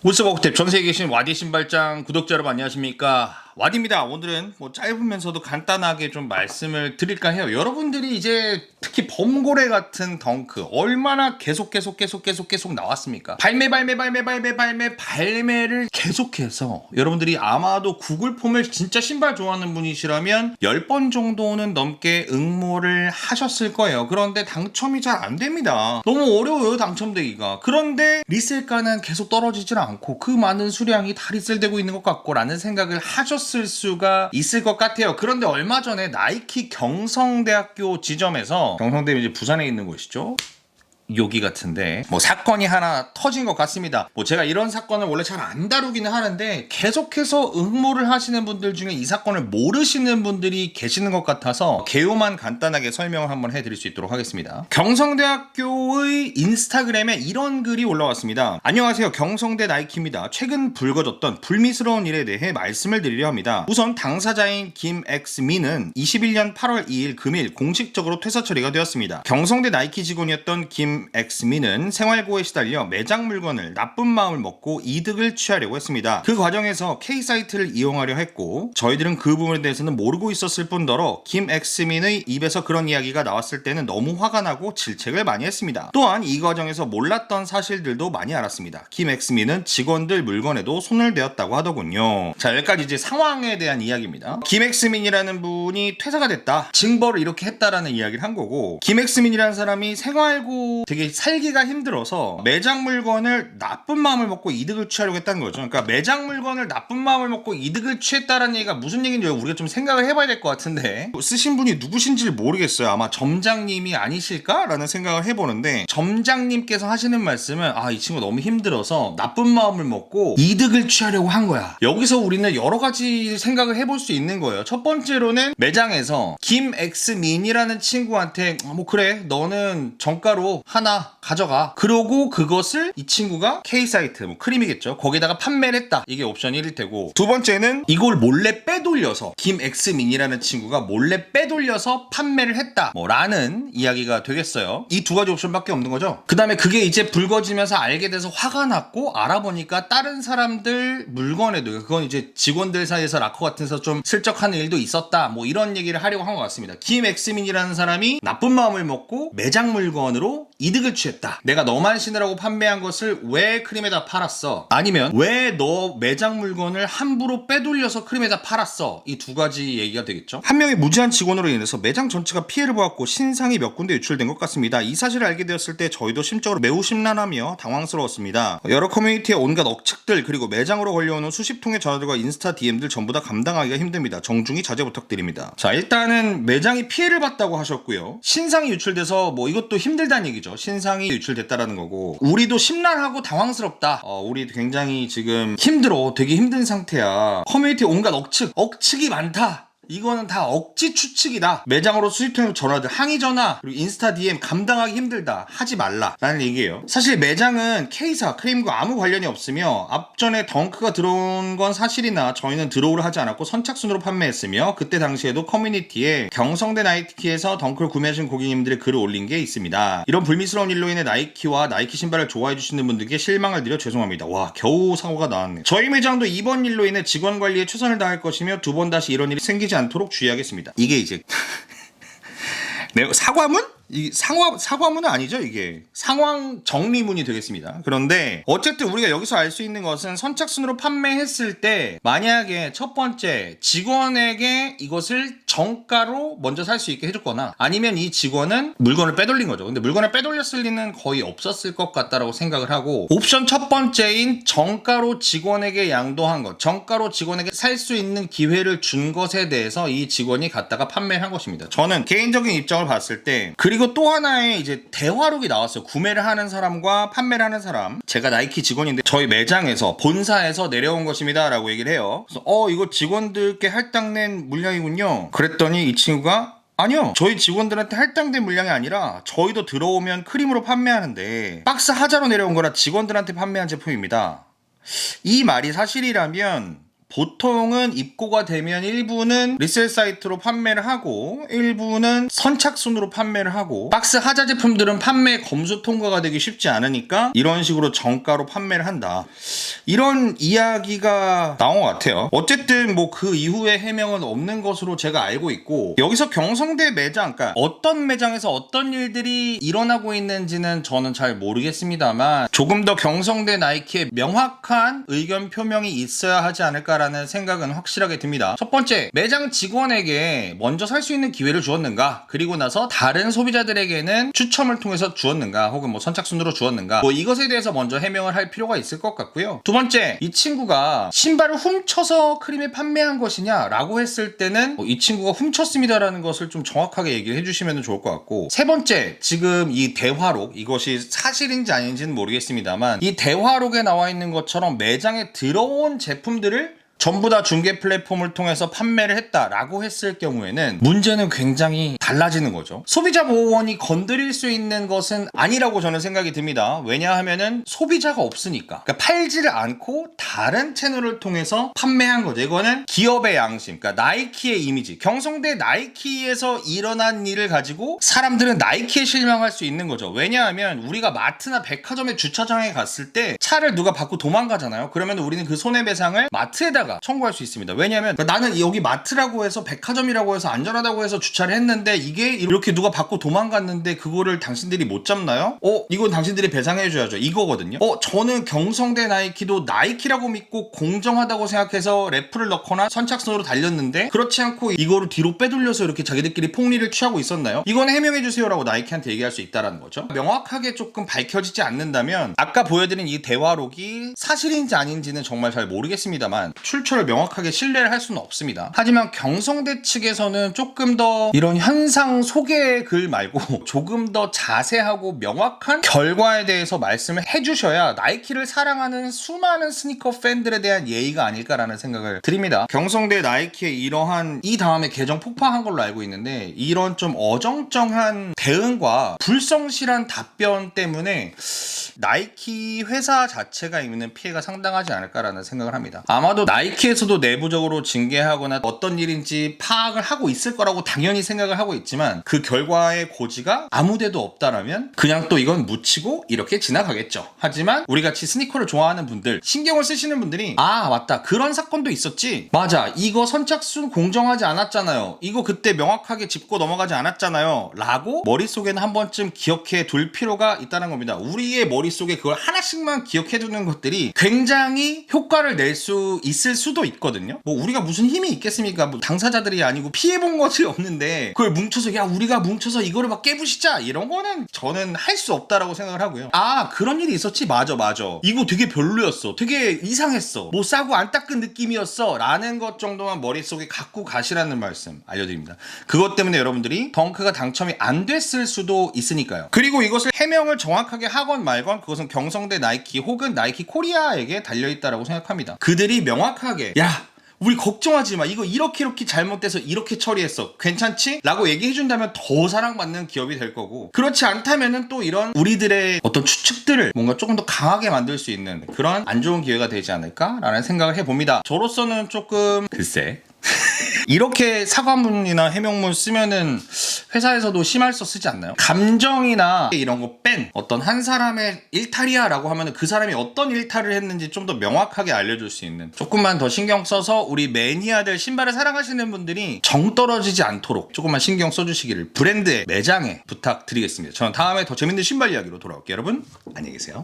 우스버그탭 전세계에 계신 와디 신발장 구독자 여러분 안녕하십니까, 와디입니다. 오늘은 짧으면서도 간단하게 좀 말씀을 드릴까 해요. 여러분들이 이제 특히 범고래 같은 덩크 얼마나 계속 나왔습니까? 발매를 계속해서 여러분들이 아마도 구글 폼을 진짜 신발 좋아하는 분이시라면 10번 정도는 넘게 응모를 하셨을 거예요. 그런데 당첨이 잘 안 됩니다. 너무 어려워요, 당첨되기가. 그런데 리셀가는 계속 떨어지질 않고 그 많은 수량이 다 리셀되고 있는 것 같고 라는 생각을 하셨을 수가 있을 것 같아요. 그런데 얼마 전에 나이키 경성대학교 지점에서, 경성대 이제 부산에 있는 곳이죠, 여기 같은데 사건이 하나 터진 것 같습니다. 제가 이런 사건을 원래 잘 안 다루기는 하는데 계속해서 응모를 하시는 분들 중에 이 사건을 모르시는 분들이 계시는 것 같아서 개요만 간단하게 설명을 한번 해드릴 수 있도록 하겠습니다. 경성대학교의 인스타그램에 이런 글이 올라왔습니다. 안녕하세요, 경성대 나이키입니다. 최근 불거졌던 불미스러운 일에 대해 말씀을 드리려 합니다. 우선 당사자인 김X민은 21년 8월 2일 금일 공식적으로 퇴사 처리가 되었습니다. 경성대 나이키 직원이었던 김X민은 생활고에 시달려 매장 물건을 나쁜 마음을 먹고 이득을 취하려고 했습니다. 그 과정에서 K사이트를 이용하려 했고 저희들은 그 부분에 대해서는 모르고 있었을 뿐더러 김X민의 입에서 그런 이야기가 나왔을 때는 너무 화가 나고 질책을 많이 했습니다. 또한 이 과정에서 몰랐던 사실들도 많이 알았습니다. 김X민은 직원들 물건에도 손을 대었다고 하더군요. 자, 여기까지 이제 상황에 대한 이야기입니다. 김X민이라는 분이 퇴사가 됐다, 징벌을 이렇게 했다라는 이야기를 한 거고, 김X민이라는 사람이 생활고 되게 살기가 힘들어서 매장 물건을 나쁜 마음을 먹고 이득을 취하려고 했다는 거죠. 그러니까 매장 물건을 나쁜 마음을 먹고 이득을 취했다는 얘기가 무슨 얘기인지 우리가 좀 생각을 해봐야 될 것 같은데, 쓰신 분이 누구신지를 모르겠어요. 아마 점장님이 아니실까라는 생각을 해보는데, 점장님께서 하시는 말씀은 이 친구 너무 힘들어서 나쁜 마음을 먹고 이득을 취하려고 한 거야. 여기서 우리는 여러 가지 생각을 해볼 수 있는 거예요. 첫 번째로는 매장에서 김X민이라는 친구한테 그래, 너는 정가로 하나 가져가, 그러고 그것을 이 친구가 K사이트, 크림이겠죠, 거기다가 판매를 했다. 이게 옵션 1일 테고, 두 번째는 이걸 몰래 빼돌려서 김X민이라는 친구가 몰래 빼돌려서 판매를 했다 라는 이야기가 되겠어요. 이 두 가지 옵션밖에 없는 거죠. 그 다음에 그게 이제 불거지면서 알게 돼서 화가 났고, 알아보니까 다른 사람들 물건에도, 그건 이제 직원들 사이에서 라커 같은 데서 좀 슬쩍하는 일도 있었다, 이런 얘기를 하려고 한 것 같습니다. 김X민이라는 사람이 나쁜 마음을 먹고 매장 물건으로 이득을 취했다. 내가 너만 신으라고 판매한 것을 왜 크림에다 팔았어? 아니면 왜 너 매장 물건을 함부로 빼돌려서 크림에다 팔았어? 이 두 가지 얘기가 되겠죠. 한 명의 무지한 직원으로 인해서 매장 전체가 피해를 보았고 신상이 몇 군데 유출된 것 같습니다. 이 사실을 알게 되었을 때 저희도 심적으로 매우 심란하며 당황스러웠습니다. 여러 커뮤니티의 온갖 억측들, 그리고 매장으로 걸려오는 수십 통의 전화들과 인스타 DM들 전부 다 감당하기가 힘듭니다. 정중히 자제 부탁드립니다. 자, 일단은 매장이 피해를 봤다고 하셨고요. 신상이 유출돼서 이것도 힘들다는 얘기죠. 신상이 유출됐다라는 거고, 우리도 심란하고 당황스럽다. 우리 굉장히 지금 힘들어, 되게 힘든 상태야. 커뮤니티 온갖 억측이 많다. 이거는 다 억지 추측이다. 매장으로 수집통에 전화들, 항의 전화, 그리고 인스타 DM 감당하기 힘들다. 하지 말라 라는 얘기예요. 사실 매장은 K사, 크림과 아무 관련이 없으며 앞전에 덩크가 들어온 건 사실이나 저희는 드로우를 하지 않았고 선착순으로 판매했으며, 그때 당시에도 커뮤니티에 경성대 나이키에서 덩크를 구매하신 고객님들의 글을 올린 게 있습니다. 이런 불미스러운 일로 인해 나이키와 나이키 신발을 좋아해 주시는 분들께 실망을 드려 죄송합니다. 와, 겨우 사고가 나왔네. 저희 매장도 이번 일로 인해 직원 관리에 최선을 다할 것이며 두 번 다시 이런 일이 생기지 않도록 주의하겠습니다. 이게 이제 사과문? 이 사과문은 아니죠. 이게 상황 정리문이 되겠습니다. 그런데 어쨌든 우리가 여기서 알 수 있는 것은, 선착순으로 판매했을 때 만약에 첫 번째 직원에게 이것을 정가로 먼저 살 수 있게 해줬거나, 아니면 이 직원은 물건을 빼돌린 거죠. 근데 물건을 빼돌렸을 리는 거의 없었을 것 같다라고 생각을 하고, 옵션 첫 번째인 정가로 직원에게 양도한 것, 정가로 직원에게 살 수 있는 기회를 준 것에 대해서 이 직원이 갖다가 판매를 한 것입니다. 저는 개인적인 입장을 봤을 때, 그리고 또 하나의 이제 대화록이 나왔어요. 구매를 하는 사람과 판매를 하는 사람. 제가 나이키 직원인데 저희 매장에서, 본사에서 내려온 것입니다 라고 얘기를 해요. 그래서 이거 직원들께 할당낸 물량이군요. 그랬더니 이 친구가, 아니요, 저희 직원들한테 할당된 물량이 아니라 저희도 들어오면 크림으로 판매하는데 박스 하자로 내려온 거라 직원들한테 판매한 제품입니다. 이 말이 사실이라면 보통은 입고가 되면 일부는 리셀 사이트로 판매를 하고 일부는 선착순으로 판매를 하고 박스 하자 제품들은 판매 검수 통과가 되기 쉽지 않으니까 이런 식으로 정가로 판매를 한다. 이런 이야기가 나온 것 같아요. 어쨌든 뭐 그 이후에 해명은 없는 것으로 제가 알고 있고 여기서 경성대 매장, 그러니까 어떤 매장에서 어떤 일들이 일어나고 있는지는 저는 잘 모르겠습니다만 조금 더 경성대 나이키의 명확한 의견 표명이 있어야 하지 않을까라는 생각은 확실하게 듭니다. 첫 번째, 매장 직원에게 먼저 살 수 있는 기회를 주었는가, 그리고 나서 다른 소비자들에게는 추첨을 통해서 주었는가, 혹은 뭐 선착순으로 주었는가, 뭐 이것에 대해서 먼저 해명을 할 필요가 있을 것 같고요. 두 번째, 이 친구가 신발을 훔쳐서 크림에 판매한 것이냐 라고 했을 때는 이 친구가 훔쳤습니다라는 것을 좀 정확하게 얘기를 해주시면 좋을 것 같고, 세 번째, 지금 이 대화록, 이것이 사실인지 아닌지는 모르겠습니다만 이 대화록에 나와 있는 것처럼 매장에 들어온 제품들을 전부 다 중개 플랫폼을 통해서 판매를 했다라고 했을 경우에는 문제는 굉장히 달라지는 거죠. 소비자 보호원이 건드릴 수 있는 것은 아니라고 저는 생각이 듭니다. 왜냐하면은 소비자가 없으니까. 그러니까 팔지를 않고 다른 채널을 통해서 판매한 거죠. 이거는 기업의 양심, 그러니까 나이키의 이미지, 경성대 나이키에서 일어난 일을 가지고 사람들은 나이키에 실망할 수 있는 거죠. 왜냐하면 우리가 마트나 백화점의 주차장에 갔을 때 차를 누가 받고 도망가잖아요. 그러면 우리는 그 손해배상을 마트에다가 청구할 수 있습니다. 왜냐하면 나는 여기 마트라고 해서 백화점이라고 해서 안전하다고 해서 주차를 했는데 이게 이렇게 누가 받고 도망갔는데 그거를 당신들이 못 잡나요? 이건 당신들이 배상해줘야죠. 이거거든요. 저는 경성대 나이키도 나이키라고 믿고 공정하다고 생각해서 래프를 넣거나 선착순으로 달렸는데 그렇지 않고 이거를 뒤로 빼돌려서 이렇게 자기들끼리 폭리를 취하고 있었나요? 이건 해명해주세요라고 나이키한테 얘기할 수 있다는 거죠. 명확하게 조금 밝혀지지 않는다면 아까 보여드린 이 대화록이 사실인지 아닌지는 정말 잘 모르겠습니다만 출처를 명확하게 신뢰를 할 수는 없습니다. 하지만 경성대 측에서는 조금 더 이런 현상 소개 글 말고 조금 더 자세하고 명확한 결과에 대해서 말씀을 해주셔야 나이키를 사랑하는 수많은 스니커 팬들에 대한 예의가 아닐까라는 생각을 드립니다. 경성대 나이키의 이러한 이 다음에 계정 폭파한 걸로 알고 있는데 이런 좀 어정쩡한 대응과 불성실한 답변 때문에 나이키 회사 자체가 입는 피해가 상당하지 않을까라는 생각을 합니다. 아마도 나이키에서도 내부적으로 징계하거나 어떤 일인지 파악을 하고 있을 거라고 당연히 생각을 하고 있지만 그 결과의 고지가 아무데도 없다라면 그냥 또 이건 묻히고 이렇게 지나가겠죠. 하지만 우리같이 스니커를 좋아하는 분들, 신경을 쓰시는 분들이 맞다, 그런 사건도 있었지, 맞아, 이거 선착순 공정하지 않았잖아요, 이거 그때 명확하게 짚고 넘어가지 않았잖아요 라고 머릿속에는 한 번쯤 기억해 둘 필요가 있다는 겁니다. 우리의 머릿속에 그걸 하나씩만 기억해 두는 것들이 굉장히 효과를 낼 수 있을 수도 있거든요. 뭐 우리가 무슨 힘이 있겠습니까? 뭐 당사자들이 아니고 피해본 것이 없는데 그걸 뭉쳐서 우리가 뭉쳐서 이거를 막 깨부시자, 이런 거는 저는 할 수 없다라고 생각을 하고요. 그런 일이 있었지, 맞아 이거 되게 별로였어, 되게 이상했어, 뭐 싸고 안 닦은 느낌이었어 라는 것 정도만 머릿속에 갖고 가시라는 말씀 알려드립니다. 그것 때문에 여러분들이 덩크가 당첨이 안 됐을 수도 있으니까요. 그리고 이것을 해명을 정확하게 하건 말건 그것은 경성대 나이키 혹은 나이키 코리아에게 달려있다라고 생각합니다. 그들이 명확하게 우리 걱정하지 마, 이거 이렇게 잘못돼서 이렇게 처리했어, 괜찮지? 라고 얘기해준다면 더 사랑받는 기업이 될 거고, 그렇지 않다면은 또 이런 우리들의 어떤 추측들을 뭔가 조금 더 강하게 만들 수 있는 그런 안 좋은 기회가 되지 않을까라는 생각을 해봅니다. 저로서는 조금 글쎄 이렇게 사과문이나 해명문 쓰면은 회사에서도 심할서 쓰지 않나요? 감정이나 이런 거 뺀 어떤 한 사람의 일탈이야 라고 하면은 그 사람이 어떤 일탈을 했는지 좀 더 명확하게 알려줄 수 있는, 조금만 더 신경 써서 우리 매니아들, 신발을 사랑하시는 분들이 정 떨어지지 않도록 조금만 신경 써주시기를 브랜드의 매장에 부탁드리겠습니다. 저는 다음에 더 재밌는 신발 이야기로 돌아올게요. 여러분 안녕히 계세요.